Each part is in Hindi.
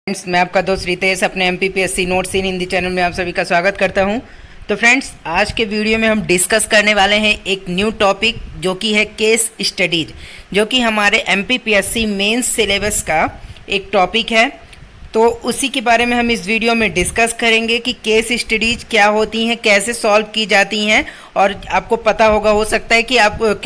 फ्रेंड्स, मैं आपका दोस्त रितेश अपने MPPSC नोट्स इन हिंदी चैनल में आप सभी का स्वागत करता हूं। तो फ्रेंड्स, आज के वीडियो में हम डिस्कस करने वाले हैं एक न्यू टॉपिक जो कि है केस स्टडीज, जो कि हमारे MPPSC मेंस सिलेबस का एक टॉपिक है। तो उसी के बारे में हम इस वीडियो में डिस्कस करेंगे कि केस स्टडीज क्या होती हैं, कैसे सॉल्व की जाती हैं। और आपको पता होगा, हो सकता है कि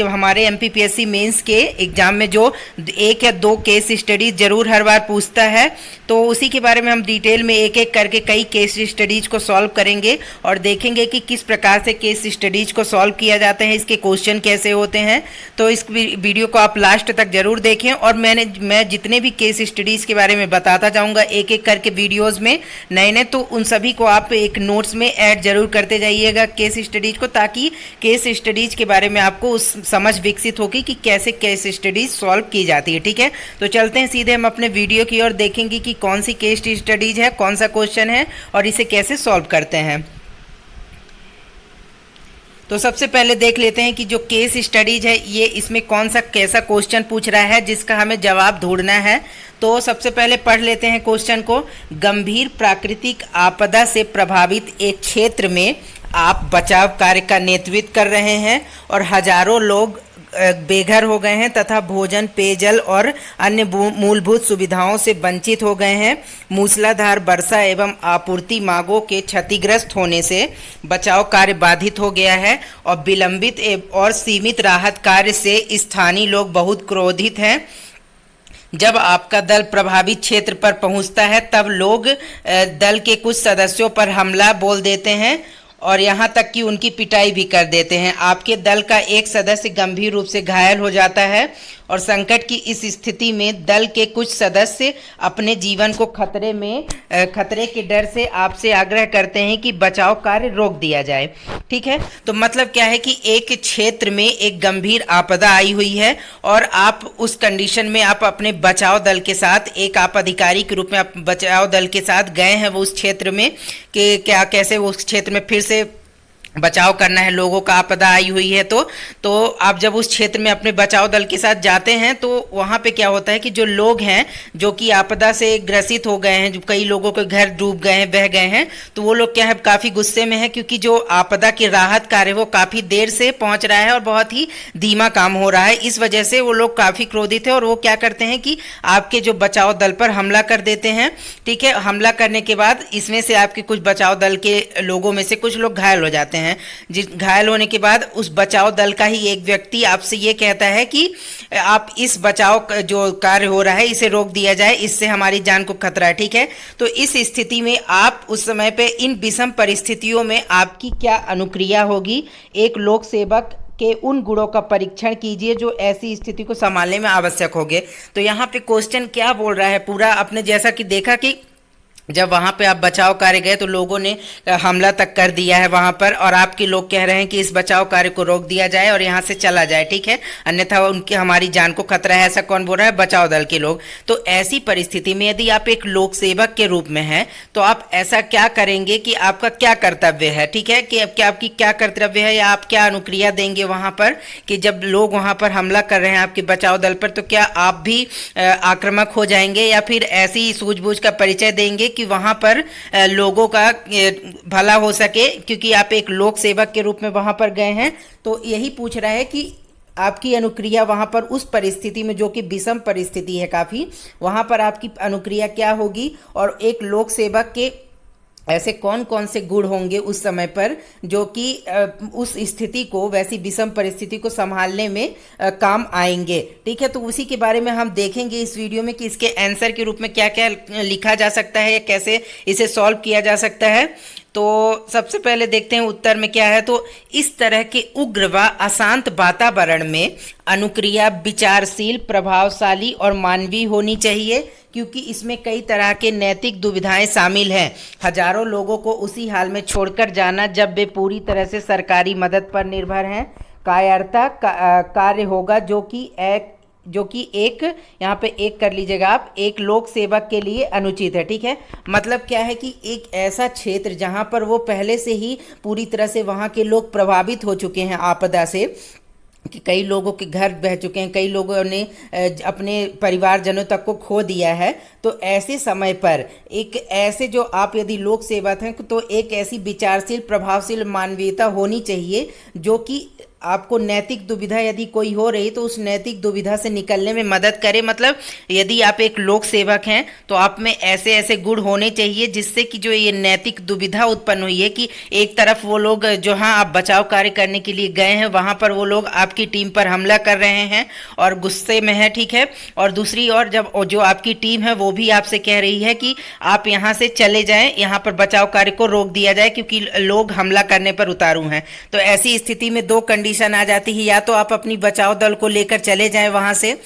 हमारे MPPSC मेंस के एग्ज़ाम में जो एक या दो केस स्टडीज ज़रूर हर बार पूछता है। तो उसी के बारे में हम डिटेल में एक एक करके कई केस स्टडीज को सॉल्व करेंगे और देखेंगे कि किस प्रकार से केस स्टडीज को सॉल्व किया जाता है, इसके क्वेश्चन कैसे होते हैं। तो इस वीडियो को आप लास्ट तक ज़रूर देखें और मैं जितने भी केस स्टडीज़ के बारे में बताता जाऊँगा एक एक करके वीडियोज़ में नए, तो उन सभी को आप एक नोट्स में ऐड जरूर करते जाइएगा केस स्टडीज को, ताकि केस स्टडीज के बारे में आपको उस समझ विकसित होगी कि कैसे केस स्टडीज सॉल्व की जाती है। ठीक है, तो चलते हैं सीधे हम अपने वीडियो की ओर, देखेंगे कि कौन सी केस स्टडीज है, कौन सा क्वेश्चन है और इसे कैसे सॉल्व करते हैं। तो सबसे पहले देख लेते हैं कि जो केस स्टडीज है ये इसमें कौन सा कैसा क्वेश्चन पूछ रहा है जिसका हमें जवाब ढूंढना है। तो सबसे पहले पढ़ लेते हैं क्वेश्चन को। गंभीर प्राकृतिक आपदा से प्रभावित एक क्षेत्र में आप बचाव कार्य का नेतृत्व कर रहे हैं और हजारों लोग बेघर हो गए हैं तथा भोजन, पेयजल और अन्य मूलभूत सुविधाओं से वंचित हो गए हैं। मूसलाधार वर्षा एवं आपूर्ति मार्गों के क्षतिग्रस्त होने से बचाव कार्य बाधित हो गया है और विलंबित और सीमित राहत कार्य से स्थानीय लोग बहुत क्रोधित हैं। जब आपका दल प्रभावित क्षेत्र पर पहुंचता है तब लोग दल के कुछ सदस्यों पर हमला बोल देते हैं और यहाँ तक कि उनकी पिटाई भी कर देते हैं। आपके दल का एक सदस्य गंभीर रूप से घायल हो जाता है और संकट की इस स्थिति में दल के कुछ सदस्य अपने जीवन को खतरे के डर से आपसे आग्रह करते हैं कि बचाव कार्य रोक दिया जाए। ठीक है, तो मतलब क्या है कि एक क्षेत्र में एक गंभीर आपदा आई हुई है और आप उस कंडीशन में आप अपने बचाव दल के साथ, एक आप अधिकारी के रूप में आप बचाव दल के साथ गए हैं वो उस क्षेत्र में कि क्या कैसे उस क्षेत्र में फिर से बचाव करना है। लोगों का आपदा आई हुई है तो आप जब उस क्षेत्र में अपने बचाव दल के साथ जाते हैं तो वहाँ पे क्या होता है कि जो लोग हैं जो कि आपदा से ग्रसित हो गए हैं, जो कई लोगों के घर डूब गए हैं, बह गए हैं, तो वो लोग क्या है काफ़ी गुस्से में है क्योंकि जो आपदा की राहत कार्य वो काफ़ी देर से पहुँच रहा है और बहुत ही धीमा काम हो रहा है। इस वजह से वो लोग काफ़ी क्रोधित है और वो क्या करते हैं कि आपके जो बचाव दल पर हमला कर देते हैं। ठीक है, हमला करने के बाद इसमें से आपके कुछ बचाव दल के लोगों में से कुछ लोग घायल हो जाते हैं। जिस घायल होने के बाद उस बचाव दल का ही एक व्यक्ति आपसे ये कहता है कि आप इस बचाव जो कार्य हो रहा है इसे रोक दिया जाए, इससे हमारी जान को खतरा है। ठीक है, तो इस स्थिति में आप उस समय पे इन विषम परिस्थितियों में आपकी क्या अनुक्रिया होगी। एक लोक सेवक के उन गुणों का परीक्षण कीजिए जो ऐसी स्थिति को संभालने में आवश्यक होंगे। तो यहाँ पे क्वेश्चन क्या बोल रहा है पूरा, आपने जैसा कि देखा कि जब वहाँ पे आप बचाव कार्य गए तो लोगों ने हमला तक कर दिया है वहाँ पर और आपके लोग कह रहे हैं कि इस बचाव कार्य को रोक दिया जाए और यहाँ से चला जाए। ठीक है, अन्यथा उनकी हमारी जान को खतरा है। ऐसा कौन बोल रहा है? बचाव दल के लोग। तो ऐसी परिस्थिति में यदि आप एक लोक सेवक के रूप में हैं तो आप ऐसा क्या करेंगे कि आपका क्या कर्तव्य है। ठीक है, कि क्या आपकी क्या कर्तव्य है या आप क्या अनुक्रिया देंगे वहाँ पर कि जब लोग वहाँ पर हमला कर रहे हैं आपके बचाव दल पर, तो क्या आप भी आक्रामक हो जाएंगे या फिर ऐसी सूझबूझ का परिचय देंगे कि वहां पर लोगों का भला हो सके, क्योंकि आप एक लोक सेवक के रूप में वहां पर गए हैं। तो यही पूछ रहा है कि आपकी अनुक्रिया वहां पर उस परिस्थिति में जो कि विषम परिस्थिति है काफी, वहां पर आपकी अनुक्रिया क्या होगी और एक लोक सेवक के ऐसे कौन कौन से गुण होंगे उस समय पर जो कि उस स्थिति को, वैसी विषम परिस्थिति को संभालने में काम आएंगे। ठीक है, तो उसी के बारे में हम देखेंगे इस वीडियो में कि इसके आंसर के रूप में क्या क्या लिखा जा सकता है या कैसे इसे सॉल्व किया जा सकता है। तो सबसे पहले देखते हैं उत्तर में क्या है। तो इस तरह के उग्र व अशांत वातावरण में अनुक्रिया विचारशील, प्रभावशाली और मानवीय होनी चाहिए क्योंकि इसमें कई तरह के नैतिक दुविधाएं शामिल हैं। हजारों लोगों को उसी हाल में छोड़कर जाना जब वे पूरी तरह से सरकारी मदद पर निर्भर हैं कायरता कार्य होगा जो कि एक यहाँ पे एक कर लीजिएगा आप, एक लोक सेवक के लिए अनुचित है। ठीक है, मतलब क्या है कि एक ऐसा क्षेत्र जहाँ पर वो पहले से ही पूरी तरह से वहाँ के लोग प्रभावित हो चुके हैं आपदा से, कि कई लोगों के घर बह चुके हैं, कई लोगों ने अपने परिवारजनों तक को खो दिया है। तो ऐसे समय पर एक ऐसे जो आप यदि लोक सेवक हैं तो एक ऐसी विचारशील प्रभावशील मानवीयता होनी चाहिए जो कि आपको नैतिक दुविधा यदि कोई हो रही तो उस नैतिक दुविधा से निकलने में मदद करे। मतलब यदि आप एक लोक सेवक हैं तो आप में ऐसे ऐसे गुण होने चाहिए जिससे कि जो ये नैतिक दुविधा उत्पन्न हुई है कि एक तरफ वो लोग जो हाँ आप बचाव कार्य करने के लिए गए हैं वहां पर वो लोग आपकी टीम पर हमला कर रहे हैं और गुस्से में है, ठीक है, और दूसरी ओर जब जो आपकी टीम है वो भी आपसे कह रही है कि आप यहाँ से चले जाएं, यहाँ पर बचाव कार्य को रोक दिया जाए क्योंकि लोग हमला करने पर उतारू हैं। तो ऐसी स्थिति में दो कंडीशन आ जाती है, या तो आप अपनी बचाव दल को लेकर चले जाएं वहां से,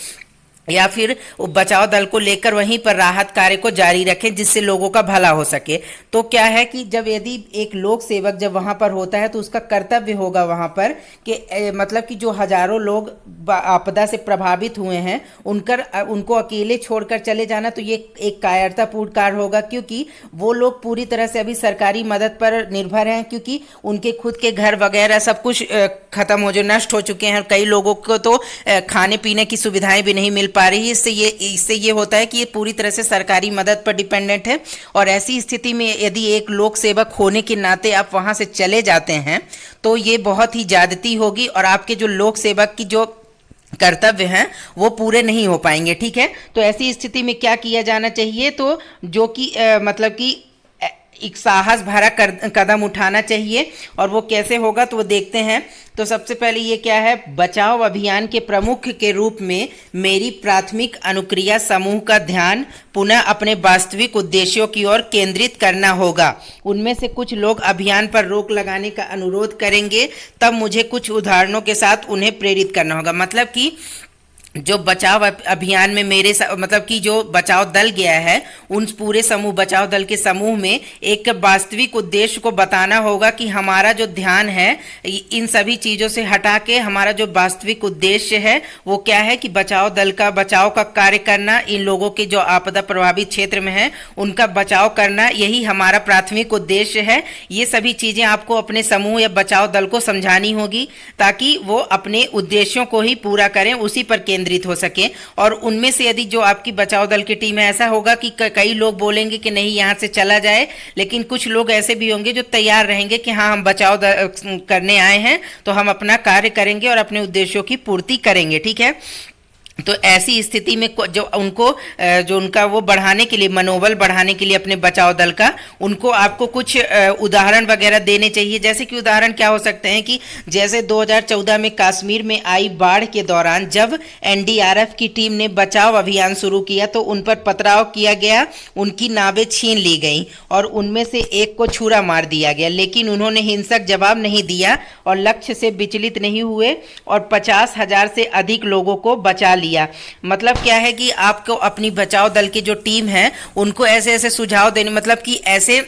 या फिर बचाव दल को लेकर वहीं पर राहत कार्य को जारी रखें जिससे लोगों का भला हो सके। तो क्या है कि जब यदि एक लोक सेवक जब वहां पर होता है तो उसका कर्तव्य होगा वहां पर कि मतलब कि जो हजारों लोग आपदा से प्रभावित हुए हैं उनको अकेले छोड़कर चले जाना, तो ये एक कायरतापूर्ण कार्य होगा क्योंकि वो लोग पूरी तरह से अभी सरकारी मदद पर निर्भर हैं, क्योंकि उनके खुद के घर वगैरह सब कुछ खत्म हो जो नष्ट हो चुके हैं। कई लोगों को तो खाने पीने की सुविधाएं भी नहीं मिल पा रही है। इससे ये होता है कि ये पूरी तरह से सरकारी मदद पर डिपेंडेंट है। और ऐसी स्थिति में यदि एक लोक सेवक होने के नाते आप वहां से चले जाते हैं तो ये बहुत ही ज्यादती होगी और आपके जो लोक सेवक की जो कर्तव्य हैं वो पूरे नहीं हो पाएंगे, ठीक है। तो ऐसी स्थिति में क्या किया जाना चाहिए, तो जो कि मतलब कि एक साहस भरा कदम उठाना चाहिए। और वो कैसे होगा तो वो देखते हैं। तो सबसे पहले ये क्या है, बचाव अभियान के प्रमुख के रूप में मेरी प्राथमिक अनुक्रिया समूह का ध्यान पुनः अपने वास्तविक उद्देश्यों की ओर केंद्रित करना होगा। उनमें से कुछ लोग अभियान पर रोक लगाने का अनुरोध करेंगे, तब मुझे कुछ उदाहरणों के साथ उन्हें प्रेरित करना होगा। मतलब कि जो बचाव अभियान में मेरे मतलब कि जो बचाव दल गया है उन पूरे समूह बचाव दल के समूह में एक वास्तविक उद्देश्य को बताना होगा कि हमारा जो ध्यान है इन सभी चीज़ों से हटा के हमारा जो वास्तविक उद्देश्य है वो क्या है कि बचाव दल का बचाव का कार्य करना, इन लोगों के जो आपदा प्रभावित क्षेत्र में है उनका बचाव करना, यही हमारा प्राथमिक उद्देश्य है। ये सभी चीज़ें आपको अपने समूह या बचाव दल को समझानी होगी ताकि वो अपने उद्देश्यों को ही पूरा करें, उसी पर केंद्रित हो सके। और उनमें से यदि जो आपकी बचाव दल की टीम है, ऐसा होगा कि कई लोग बोलेंगे कि नहीं यहाँ से चला जाए, लेकिन कुछ लोग ऐसे भी होंगे जो तैयार रहेंगे कि हाँ हम बचाव करने आए हैं तो हम अपना कार्य करेंगे और अपने उद्देश्यों की पूर्ति करेंगे, ठीक है। तो ऐसी स्थिति में जो उनका वो बढ़ाने के लिए, मनोबल बढ़ाने के लिए अपने बचाव दल का, उनको आपको कुछ उदाहरण वगैरह देने चाहिए। जैसे कि उदाहरण क्या हो सकते हैं कि जैसे 2014 में कश्मीर में आई बाढ़ के दौरान जब एनडीआरएफ की टीम ने बचाव अभियान शुरू किया तो उन पर पथराव किया गया, उनकी नावें छीन ली गई और उनमें से एक को छुरा मार दिया गया, लेकिन उन्होंने हिंसक जवाब नहीं दिया और लक्ष्य से विचलित नहीं हुए और 50,000 से अधिक लोगों को बचा लिया। मतलब क्या है कि आपको अपनी बचाव दल की जो टीम है उनको ऐसे ऐसे सुझाव देने, मतलब कि ऐसे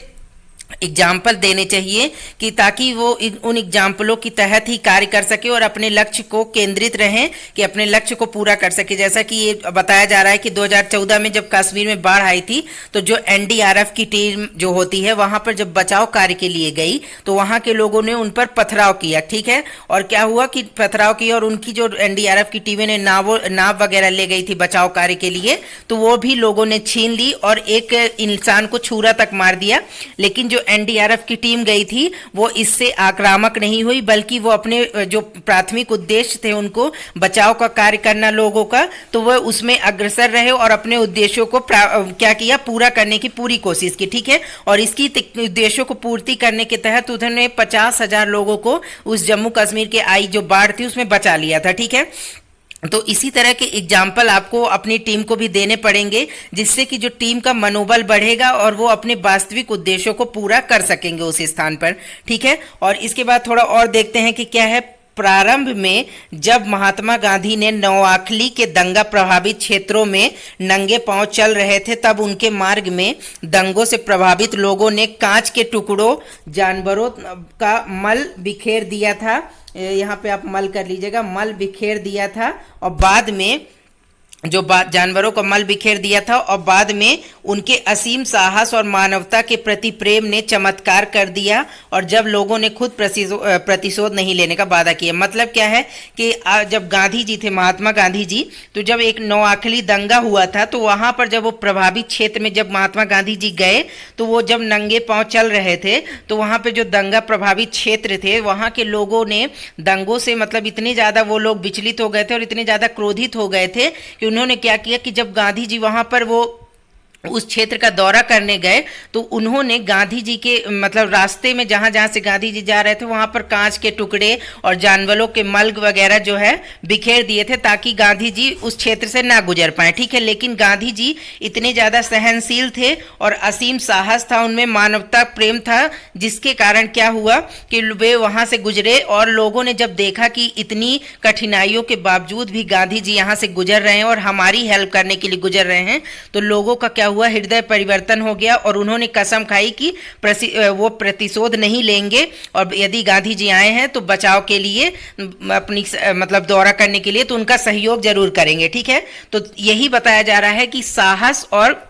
एग्जाम्पल देने चाहिए कि ताकि वो उन एग्जाम्पलों की तहत ही कार्य कर सके और अपने लक्ष्य को केंद्रित रहें कि अपने लक्ष्य को पूरा कर सके। जैसा कि ये बताया जा रहा है कि 2014 में जब कश्मीर में बाढ़ आई थी तो जो एनडीआरएफ की टीम जो होती है वहां पर जब बचाव कार्य के लिए गई तो वहां के लोगों ने उन पर पथराव किया, ठीक है। और क्या हुआ कि पथराव किया और उनकी जो एनडीआरएफ की टीमें ने नाव वगैरह ले गई थी बचाव कार्य के लिए, तो वो भी लोगों ने छीन ली और एक इंसान को छुरा तक मार दिया। लेकिन जो एनडीआरएफ की टीम गई थी वो इससे आक्रामक नहीं हुई, बल्कि वो अपने जो प्राथमिक उद्देश्य थे उनको बचाव का कार्य करना लोगों का, तो वह उसमें अग्रसर रहे और अपने उद्देश्यों को क्या किया, पूरा करने की पूरी कोशिश की, ठीक है। और इसकी उद्देश्यों को पूर्ति करने के तहत उन्होंने 50,000 लोगों को उस जम्मू कश्मीर के आई जो बाढ़ थी उसमें बचा लिया था, ठीक है। तो इसी तरह के एग्जाम्पल आपको अपनी टीम को भी देने पड़ेंगे जिससे कि जो टीम का मनोबल बढ़ेगा और वो अपने वास्तविक उद्देश्यों को पूरा कर सकेंगे उस स्थान पर, ठीक है। और इसके बाद थोड़ा और देखते हैं कि क्या है। प्रारंभ में जब महात्मा गांधी ने नोआखली के दंगा प्रभावित क्षेत्रों में नंगे पांव चल रहे थे तब उनके मार्ग में दंगों से प्रभावित लोगों ने कांच के टुकड़ों, जानवरों का मल बिखेर दिया था। यहाँ पे आप मल कर लीजिएगा, मल बिखेर दिया था और बाद में जो जानवरों का मल बिखेर दिया था, और बाद में उनके असीम साहस और मानवता के प्रति प्रेम ने चमत्कार कर दिया, और जब लोगों ने खुद प्रतिशोध नहीं लेने का वादा किया। मतलब क्या है कि जब गांधी जी थे, महात्मा गांधी जी, तो जब एक नोआखली दंगा हुआ था, तो वहां पर जब वो प्रभावित क्षेत्र में जब महात्मा गांधी जी गए, तो वो जब नंगे पांव चल रहे थे, तो वहां पे जो दंगा प्रभावित क्षेत्र थे, वहां के लोगों ने दंगों से मतलब इतने ज्यादा वो लोग विचलित हो गए थे और इतने ज्यादा क्रोधित हो गए थे कि उन्होंने क्या किया कि जब गांधी जी वहां पर वो उस क्षेत्र का दौरा करने गए, तो उन्होंने गांधी जी के मतलब रास्ते में जहां जहां से गांधी जी जा रहे थे, वहां पर कांच के टुकड़े और जानवरों के मल वगैरह जो है बिखेर दिए थे, ताकि गांधी जी उस क्षेत्र से ना गुजर पाए। ठीक है, लेकिन गांधी जी इतने ज्यादा सहनशील थे और असीम साहस था उनमें, मानवता प्रेम था, जिसके कारण क्या हुआ कि वे वहां से गुजरे, और लोगों ने जब देखा कि इतनी कठिनाइयों के बावजूद भी गांधी जी यहाँ से गुजर रहे हैं और हमारी हेल्प करने के लिए गुजर रहे हैं, तो लोगों का क्या हुआ, हृदय परिवर्तन हो गया, और उन्होंने कसम खाई कि वो प्रतिशोध नहीं लेंगे, और यदि गांधी जी आए हैं तो बचाव के लिए अपनी मतलब दौरा करने के लिए, तो उनका सहयोग जरूर करेंगे। ठीक है, तो यही बताया जा रहा है कि साहस और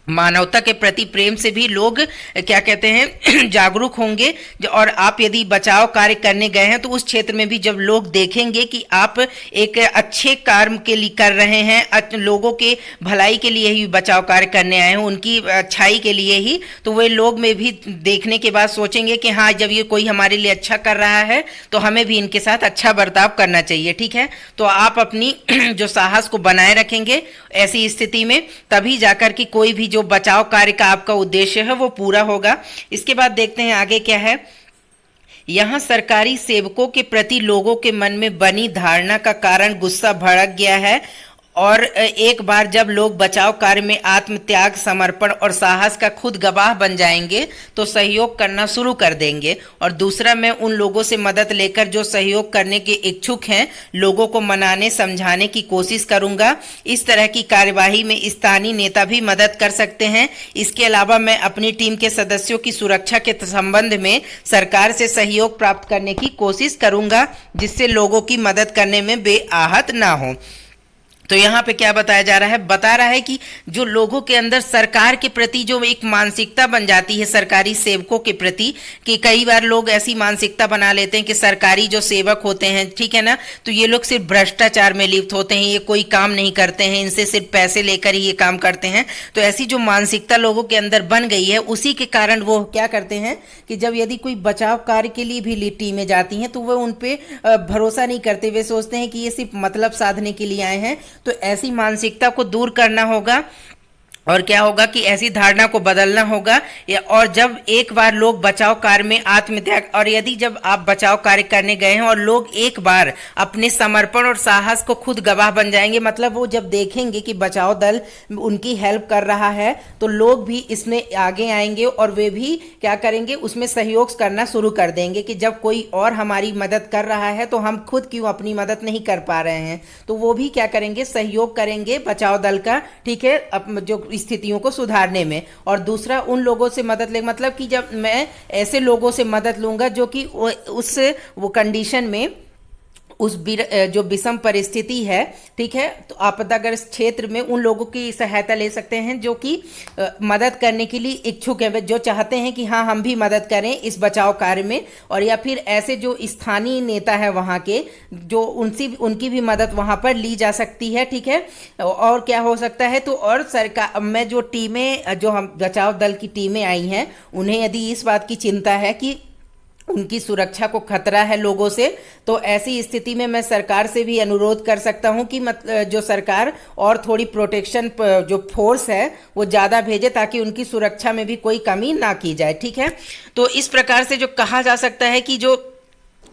मानवता के प्रति प्रेम से भी लोग क्या कहते हैं जागरूक होंगे, और आप यदि बचाव कार्य करने गए हैं, तो उस क्षेत्र में भी जब लोग देखेंगे कि आप एक अच्छे कार्य के लिए कर रहे हैं, लोगों के भलाई के लिए ही बचाव कार्य करने आए हैं, उनकी अच्छाई के लिए ही, तो वे लोग में भी देखने के बाद सोचेंगे कि हाँ, जब ये कोई हमारे लिए अच्छा कर रहा है तो हमें भी इनके साथ अच्छा बर्ताव करना चाहिए। ठीक है, तो आप अपनी जो साहस को बनाए रखेंगे ऐसी स्थिति में, तभी जाकर कि कोई भी जो बचाव कार्य का आपका उद्देश्य है वो पूरा होगा। इसके बाद देखते हैं आगे क्या है। यहाँ सरकारी सेवकों के प्रति लोगों के मन में बनी धारणा का कारण गुस्सा भड़क गया है, और एक बार जब लोग बचाव कार्य में आत्मत्याग, समर्पण और साहस का खुद गवाह बन जाएंगे, तो सहयोग करना शुरू कर देंगे। और दूसरा, मैं उन लोगों से मदद लेकर जो सहयोग करने के इच्छुक हैं, लोगों को मनाने समझाने की कोशिश करूंगा। इस तरह की कार्यवाही में स्थानीय नेता भी मदद कर सकते हैं। इसके अलावा मैं अपनी टीम के सदस्यों की सुरक्षा के संबंध में सरकार से सहयोग प्राप्त करने की कोशिश करूंगा, जिससे लोगों की मदद करने में बेआहत ना हो। तो यहाँ पे क्या बताया जा रहा है, बता रहा है कि जो लोगों के अंदर सरकार के प्रति जो एक मानसिकता बन जाती है सरकारी सेवकों के प्रति, कि कई बार लोग ऐसी मानसिकता बना लेते हैं कि सरकारी जो सेवक होते हैं, ठीक है ना, तो ये लोग सिर्फ भ्रष्टाचार में लिप्त होते हैं, ये कोई काम नहीं करते हैं, इनसे सिर्फ पैसे लेकर ही ये काम करते हैं। तो ऐसी जो मानसिकता लोगों के अंदर बन गई है, उसी के कारण वो क्या करते हैं कि जब यदि कोई बचाव कार्य के लिए भी टीमें जाती हैं, तो वो उन पर भरोसा नहीं करते, वे सोचते हैं कि ये सिर्फ मतलब साधने के लिए आए हैं। तो ऐसी मानसिकता को दूर करना होगा, और क्या होगा कि ऐसी धारणा को बदलना होगा। और जब एक बार लोग बचाव कार्य में आत्मत्याग, और यदि जब आप बचाव कार्य करने गए हैं और लोग एक बार अपने समर्पण और साहस को खुद गवाह बन जाएंगे, मतलब वो जब देखेंगे कि बचाव दल उनकी हेल्प कर रहा है, तो लोग भी इसमें आगे आएंगे और वे भी क्या करेंगे, उसमें सहयोग करना शुरू कर देंगे कि जब कोई और हमारी मदद कर रहा है तो हम खुद क्यों अपनी मदद नहीं कर पा रहे हैं। तो वो भी क्या करेंगे, सहयोग करेंगे बचाव दल का, ठीक है, जो स्थितियों को सुधारने में। और दूसरा, उन लोगों से मदद ले, मतलब कि जब मैं ऐसे लोगों से मदद लूंगा जो कि उस वो कंडीशन में, उस जो विषम परिस्थिति है, ठीक है, तो आपदाग्रस्त क्षेत्र में उन लोगों की सहायता ले सकते हैं जो कि मदद करने के लिए इच्छुक हैं, जो चाहते हैं कि हाँ हम भी मदद करें इस बचाव कार्य में। और या फिर ऐसे जो स्थानीय नेता है वहाँ के, जो उनकी भी मदद वहाँ पर ली जा सकती है, ठीक है। और क्या हो सकता है, तो और सरकार में जो टीमें, जो हम बचाव दल की टीमें आई हैं, उन्हें यदि इस बात की चिंता है कि उनकी सुरक्षा को खतरा है लोगों से, तो ऐसी स्थिति में मैं सरकार से भी अनुरोध कर सकता हूं कि जो सरकार और थोड़ी प्रोटेक्शन जो फोर्स है वो ज़्यादा भेजे, ताकि उनकी सुरक्षा में भी कोई कमी ना की जाए। ठीक है, तो इस प्रकार से जो कहा जा सकता है कि जो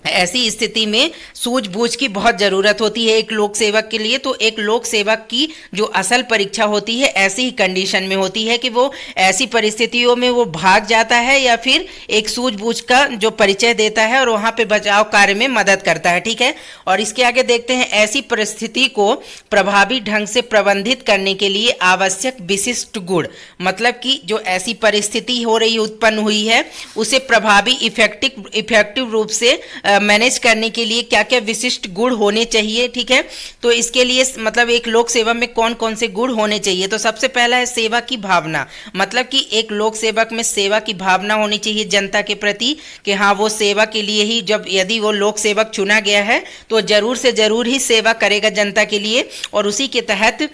ऐसी स्थिति में सूझबूझ की बहुत ज़रूरत होती है एक लोक सेवक के लिए। तो एक लोक सेवक की जो असल परीक्षा होती है ऐसी ही कंडीशन में होती है कि वो ऐसी परिस्थितियों में वो भाग जाता है या फिर एक सूझबूझ का जो परिचय देता है और वहाँ पे बचाव कार्य में मदद करता है। ठीक है, और इसके आगे देखते हैं, ऐसी परिस्थिति को प्रभावी ढंग से प्रबंधित करने के लिए आवश्यक विशिष्ट गुण, मतलब कि जो ऐसी परिस्थिति हो रही उत्पन्न हुई है उसे प्रभावी इफेक्टिव रूप से मैनेज करने के लिए क्या क्या विशिष्ट गुण होने चाहिए, ठीक है। तो इसके लिए मतलब एक लोक सेवा में कौन कौन से गुण होने चाहिए, तो सबसे पहला है सेवा की भावना। मतलब कि एक लोक सेवक में सेवा की भावना होनी चाहिए जनता के प्रति, कि हाँ वो सेवा के लिए ही, जब यदि वो लोक सेवक चुना गया है तो जरूर से जरूर ही सेवा करेगा जनता के लिए। और उसी के तहत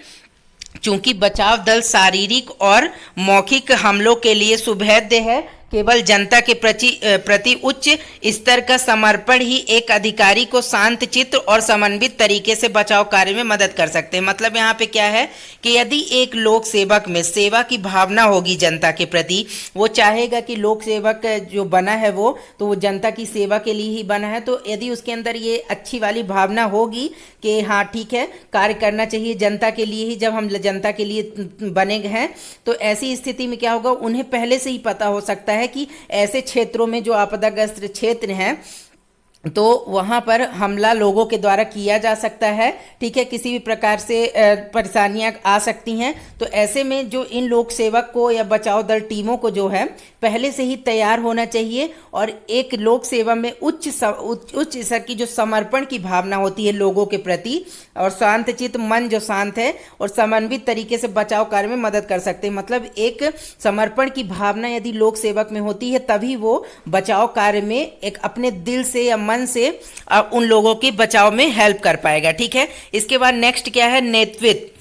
चूंकि बचाव दल शारीरिक और मौखिक हमलों के लिए सुभेद्य है, केवल जनता के प्रति उच्च स्तर का समर्पण ही एक अधिकारी को शांत चित्त और समन्वित तरीके से बचाव कार्य में मदद कर सकते हैं। मतलब यहाँ पे क्या है कि यदि एक लोक सेवक में सेवा की भावना होगी जनता के प्रति, वो चाहेगा कि लोक सेवक जो बना है वो जनता की सेवा के लिए ही बना है, तो यदि उसके अंदर ये अच्छी वाली भावना होगी कि हाँ ठीक है कार्य करना चाहिए जनता के लिए ही, जब हम जनता के लिए बने हैं, तो ऐसी स्थिति में क्या होगा, उन्हें पहले से ही पता हो सकता है कि ऐसे क्षेत्रों में जो आपदाग्रस्त क्षेत्र हैं तो वहाँ पर हमला लोगों के द्वारा किया जा सकता है, ठीक है, किसी भी प्रकार से परेशानियाँ आ सकती हैं। तो ऐसे में जो इन लोक सेवक को या बचाव दल टीमों को जो है पहले से ही तैयार होना चाहिए, और एक लोक सेवा में उच्च स्तर की जो समर्पण की भावना होती है लोगों के प्रति, और शांत चित्त मन जो शांत है और समन्वित तरीके से बचाव कार्य में मदद कर सकते हैं। मतलब एक समर्पण की भावना यदि लोक सेवक में होती है तभी वो बचाव कार्य में एक अपने दिल से या मन से उन लोगों की बचाव में हेल्प कर पाएगा, ठीक है। इसके बाद नेक्स्ट क्या है, नेतृत्व।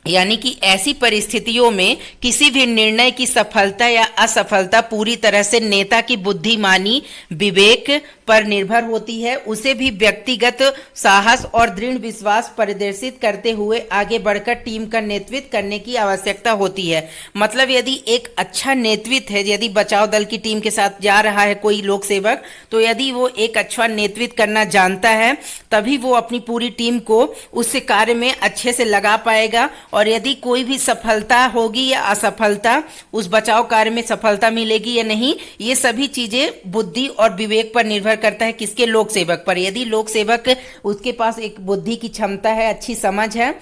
यानी कि ऐसी परिस्थितियों में किसी भी निर्णय की सफलता या असफलता पूरी तरह से नेता की बुद्धिमानी विवेक पर निर्भर होती है। उसे भी व्यक्तिगत साहस और दृढ़ विश्वास प्रदर्शित करते हुए आगे बढ़कर टीम का नेतृत्व करने की आवश्यकता होती है। मतलब यदि एक अच्छा नेतृत्व है, यदि बचाव दल की टीम के साथ जा रहा है कोई लोक सेवक, तो यदि वो एक अच्छा नेतृत्व करना जानता है तभी वो अपनी पूरी टीम को उस कार्य में अच्छे से लगा पाएगा। और यदि कोई भी सफलता होगी या असफलता, उस बचाव कार्य में सफलता मिलेगी या नहीं, ये सभी चीजें बुद्धि और विवेक पर निर्भर करता है। किसके, लोक सेवक पर। यदि लोक सेवक उसके पास एक बुद्धि की क्षमता है, अच्छी समझ है,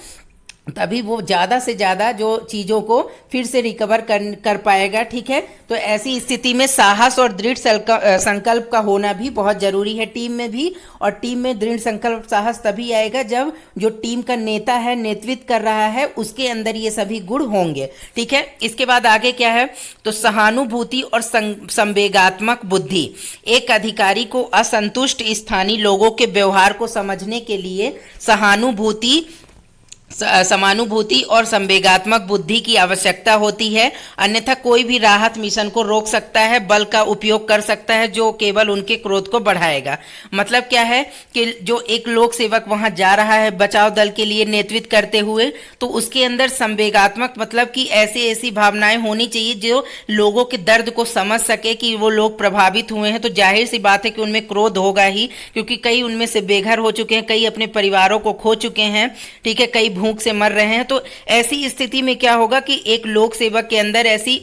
तभी वो ज़्यादा से ज़्यादा जो चीज़ों को फिर से रिकवर कर पाएगा, ठीक है। तो ऐसी स्थिति में साहस और दृढ़ संकल्प का होना भी बहुत ज़रूरी है टीम में भी। और टीम में दृढ़ संकल्प साहस तभी आएगा जब जो टीम का नेता है, नेतृत्व कर रहा है, उसके अंदर ये सभी गुण होंगे, ठीक है। इसके बाद आगे क्या है, तो सहानुभूति और संवेगात्मक बुद्धि। एक अधिकारी को असंतुष्ट स्थानीय लोगों के व्यवहार को समझने के लिए समानुभूति और संवेगात्मक बुद्धि की आवश्यकता होती है, अन्यथा कोई भी राहत मिशन को रोक सकता है, बल का उपयोग कर सकता है जो केवल उनके क्रोध को बढ़ाएगा। मतलब क्या है कि जो एक लोक सेवक वहां जा रहा है बचाव दल के लिए नेतृत्व करते हुए, तो उसके अंदर संवेगात्मक मतलब कि ऐसी भावनाएं होनी चाहिए जो लोगों के दर्द को समझ सके कि वो लोग प्रभावित हुए हैं। तो जाहिर सी बात है कि उनमें क्रोध होगा ही, क्योंकि कई उनमें से बेघर हो चुके हैं, कई अपने परिवारों को खो चुके हैं, ठीक है, कई भूख से मर रहे हैं। तो ऐसी स्थिति में क्या होगा कि एक लोक सेवक के अंदर ऐसी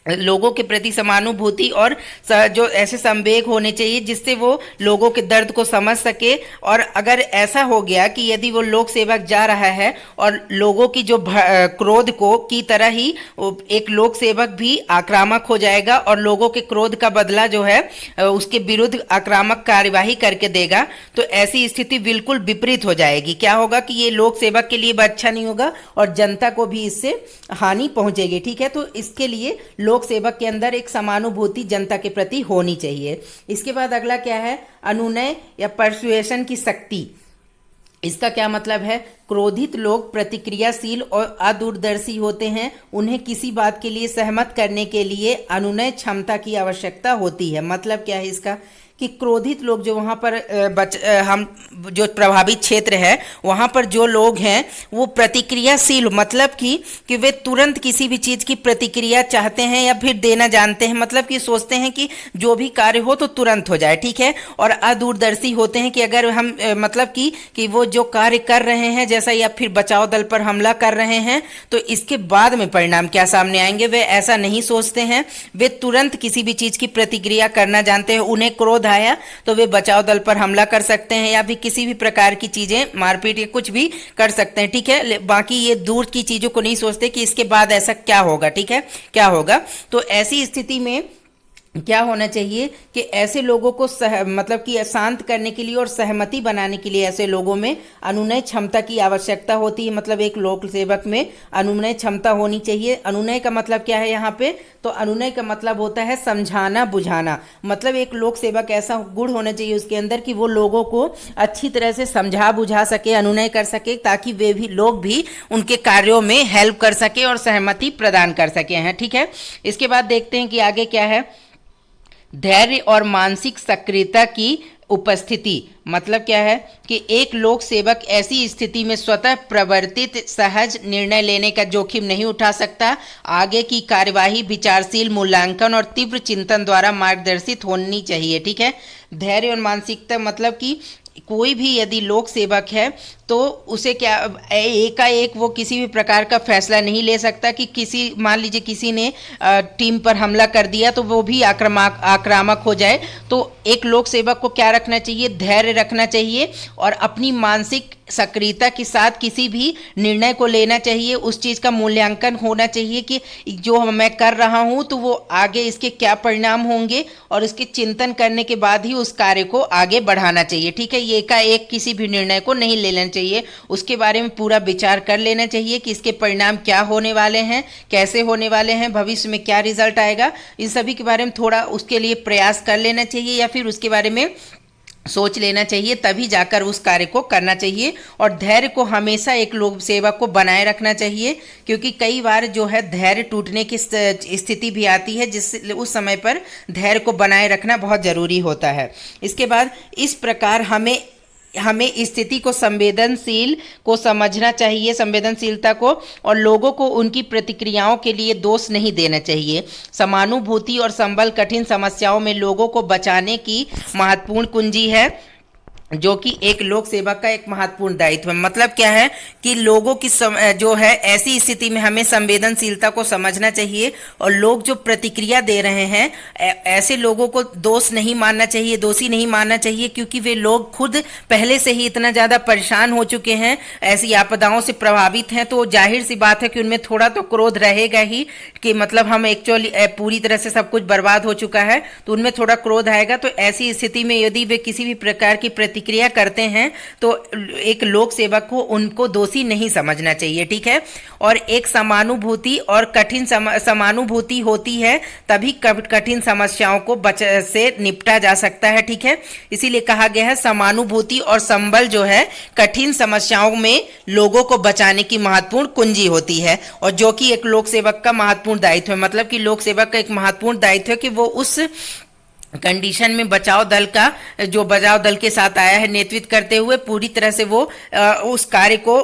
लोगों के प्रति समानुभूति और जो ऐसे संवेग होने चाहिए जिससे वो लोगों के दर्द को समझ सके। और अगर ऐसा हो गया कि यदि वो लोक सेवक जा रहा है और लोगों की जो क्रोध को की तरह ही एक लोक सेवक भी आक्रामक हो जाएगा और लोगों के क्रोध का बदला जो है उसके विरुद्ध आक्रामक कार्यवाही करके देगा, तो ऐसी स्थिति बिल्कुल विपरीत हो जाएगी। क्या होगा कि ये लोक सेवक के लिए भी अच्छा नहीं होगा और जनता को भी इससे हानि पहुंचेगी, ठीक है। तो इसके लिए लोक सेवक के अंदर एक समानुभूति जनता के प्रति होनी चाहिए। इसके बाद अगला क्या है, अनुनय या परसुएशन की शक्ति। इसका क्या मतलब है, क्रोधित लोग प्रतिक्रियाशील और अदूरदर्शी होते हैं, उन्हें किसी बात के लिए सहमत करने के लिए अनुनय क्षमता की आवश्यकता होती है। मतलब क्या है इसका कि क्रोधित लोग जो वहाँ पर हम जो प्रभावित क्षेत्र है वहाँ पर जो लोग हैं वो प्रतिक्रियाशील, मतलब कि वे तुरंत किसी भी चीज़ की प्रतिक्रिया चाहते हैं या फिर देना जानते हैं। मतलब कि सोचते हैं कि जो भी कार्य हो तो तुरंत हो जाए, ठीक है। और अदूरदर्शी होते हैं कि अगर हम मतलब कि वो जो कार्य कर रहे हैं, जैसा या फिर बचाव दल पर हमला कर रहे हैं, तो इसके बाद में परिणाम क्या सामने आएंगे, वे ऐसा नहीं सोचते हैं। वे तुरंत किसी भी चीज़ की प्रतिक्रिया करना जानते हैं। उन्हें क्रोध आया तो वे बचाव दल पर हमला कर सकते हैं या भी किसी भी प्रकार की चीजें, मारपीट या कुछ भी कर सकते हैं, ठीक है। बाकी ये दूर की चीजों को नहीं सोचते कि इसके बाद ऐसा क्या होगा, ठीक है, क्या होगा। तो ऐसी स्थिति में क्या होना चाहिए कि ऐसे लोगों को मतलब कि शांत करने के लिए और सहमति बनाने के लिए ऐसे लोगों में अनुनय क्षमता की आवश्यकता होती है। मतलब एक लोक सेवक में अनुनय क्षमता होनी चाहिए। अनुनय का मतलब क्या है यहाँ पे? तो अनुनय का मतलब होता है समझाना बुझाना। मतलब एक लोक सेवक ऐसा गुण होना चाहिए उसके अंदर कि वो लोगों को अच्छी तरह से समझा बुझा सके, अनुनय कर सके, ताकि वे भी लोग भी उनके कार्यों में हेल्प कर सके और सहमति प्रदान कर सके हैं। ठीक है, इसके बाद देखते हैं कि आगे क्या है। धैर्य और मानसिक सक्रियता की उपस्थिति। मतलब क्या है कि एक लोक सेवक ऐसी स्थिति में स्वतः प्रवर्तित सहज निर्णय लेने का जोखिम नहीं उठा सकता। आगे की कार्यवाही विचारशील मूल्यांकन और तीव्र चिंतन द्वारा मार्गदर्शित होनी चाहिए। ठीक है, धैर्य और मानसिकता मतलब कि कोई भी यदि लोक सेवक है तो उसे क्या एकाएक वो किसी भी प्रकार का फैसला नहीं ले सकता कि किसी, मान लीजिए किसी ने टीम पर हमला कर दिया तो वो भी आक्रामक हो जाए। तो एक लोक सेवक को क्या रखना चाहिए? धैर्य रखना चाहिए और अपनी मानसिक सक्रियता के साथ किसी भी निर्णय को लेना चाहिए। उस चीज़ का मूल्यांकन होना चाहिए कि जो मैं कर रहा हूँ तो वो आगे इसके क्या परिणाम होंगे, और इसके चिंतन करने के बाद ही उस कार्य को आगे बढ़ाना चाहिए। ठीक है, ये एकाएक किसी भी निर्णय को नहीं लेना चाहिए। उसके बारे में पूरा विचार कर लेना चाहिए कि इसके परिणाम क्या होने वाले हैं, कैसे होने वाले हैं, भविष्य में क्या रिजल्ट आएगा, इन सभी के बारे में थोड़ा उसके लिए प्रयास कर लेना चाहिए या फिर उसके बारे में सोच लेना चाहिए, तभी जाकर उस कार्य को करना चाहिए। और धैर्य को हमेशा एक लोक सेवक को बनाए रखना चाहिए, क्योंकि कई बार जो है धैर्य टूटने की स्थिति भी आती है, जिस उस समय पर धैर्य को बनाए रखना बहुत ज़रूरी होता है। इसके बाद इस प्रकार हमें स्थिति को संवेदनशील को समझना चाहिए, संवेदनशीलता को, और लोगों को उनकी प्रतिक्रियाओं के लिए दोष नहीं देना चाहिए। समानुभूति और संबल कठिन समस्याओं में लोगों को बचाने की महत्वपूर्ण कुंजी है, जो कि एक लोक सेवक का एक महत्वपूर्ण दायित्व है। मतलब क्या है कि लोगों की जो है ऐसी स्थिति में हमें संवेदनशीलता को समझना चाहिए, और लोग जो प्रतिक्रिया दे रहे हैं ऐसे लोगों को दोष नहीं मानना चाहिए, दोषी नहीं मानना चाहिए, क्योंकि वे लोग खुद पहले से ही इतना ज़्यादा परेशान हो चुके हैं, ऐसी आपदाओं से प्रभावित हैं। तो जाहिर सी बात है कि उनमें थोड़ा तो क्रोध रहेगा ही कि मतलब हम एक्चुअली पूरी तरह से सब कुछ बर्बाद हो चुका है, तो उनमें थोड़ा क्रोध आएगा। तो ऐसी स्थिति में यदि वे किसी भी प्रकार की प्रतिक्रिया करते हैं तो एक लोक सेवक को उनको दोषी नहीं समझना चाहिए। ठीक है, और एक समानुभूति और कठिन समानुभूति होती है तभी कठिन समस्याओं को से निपटा जा सकता है। ठीक है, इसीलिए कहा गया है समानुभूति और संबल जो है कठिन समस्याओं में लोगों को बचाने की महत्वपूर्ण कुंजी होती है, और जो कि एक लोक सेवक का महत्वपूर्ण दायित्व है। मतलब कि लोक सेवक का एक महत्वपूर्ण दायित्व है कि वो उस कंडीशन में बचाव दल के साथ आया है नेतृत्व करते हुए, पूरी तरह से वो उस कार्य को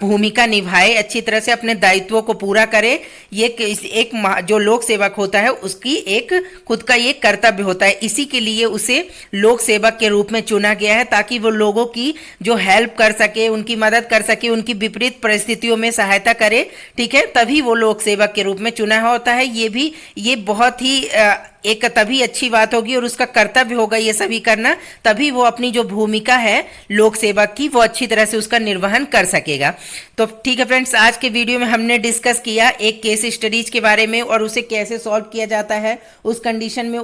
भूमिका निभाए, अच्छी तरह से अपने दायित्वों को पूरा करे। ये एक जो लोक सेवक होता है उसकी एक खुद का ये कर्तव्य होता है। इसी के लिए उसे लोक सेवक के रूप में चुना गया है, ताकि वो लोगों की जो हेल्प कर सके, उनकी मदद कर सके, उनकी विपरीत परिस्थितियों में सहायता करे। ठीक है, तभी वो लोक सेवक के रूप में चुना होता है। ये बहुत ही एक तभी अच्छी बात होगी और उसका कर्तव्य होगा ये सभी करना, तभी वो अपनी जो भूमिका है लोक सेवक की वो अच्छी तरह से उसका निर्वहन कर सकेगा। तो ठीक है फ्रेंड्स, आज के वीडियो में हमने डिस्कस किया एक केस स्टडीज के बारे में और उसे कैसे सॉल्व किया जाता है। उस कंडीशन में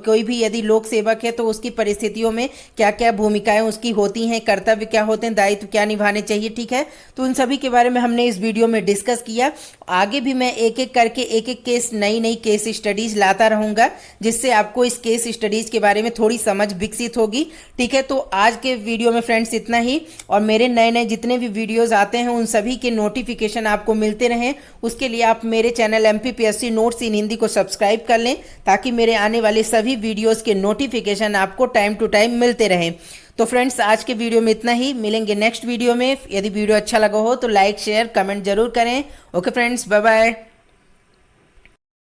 कोई भी यदि लोक सेवक है तो उसकी परिस्थितियों में क्या क्या भूमिकाएं उसकी होती हैं, कर्तव्य क्या होते हैं, दायित्व क्या निभाने चाहिए। ठीक है, तो उन सभी के बारे में हमने इस वीडियो में डिस्कस किया। आगे भी मैं एक एक करके एक एक केस नई केस स्टडीज लाता रहूंगा, जिससे आपको इस केस स्टडीज के बारे में थोड़ी समझ विकसित होगी। ठीक है, तो आज के वीडियो में फ्रेंड्स इतना ही, और मेरे नए जितने भी वीडियोस आते हैं उन सभी के नोटिफिकेशन आपको मिलते रहें, उसके लिए आप मेरे चैनल एमपीपीएससी नोट्स इन हिंदी को सब्सक्राइब कर लें, ताकि मेरे आने वाले सभी वीडियोस के नोटिफिकेशन आपको टाइम टू टाइम मिलते रहें। तो फ्रेंड्स, आज के वीडियो में इतना ही, मिलेंगे नेक्स्ट वीडियो में। यदि वीडियो अच्छा लगा हो तो लाइक शेयर कमेंट जरूर करें। Okay friends, bye bye.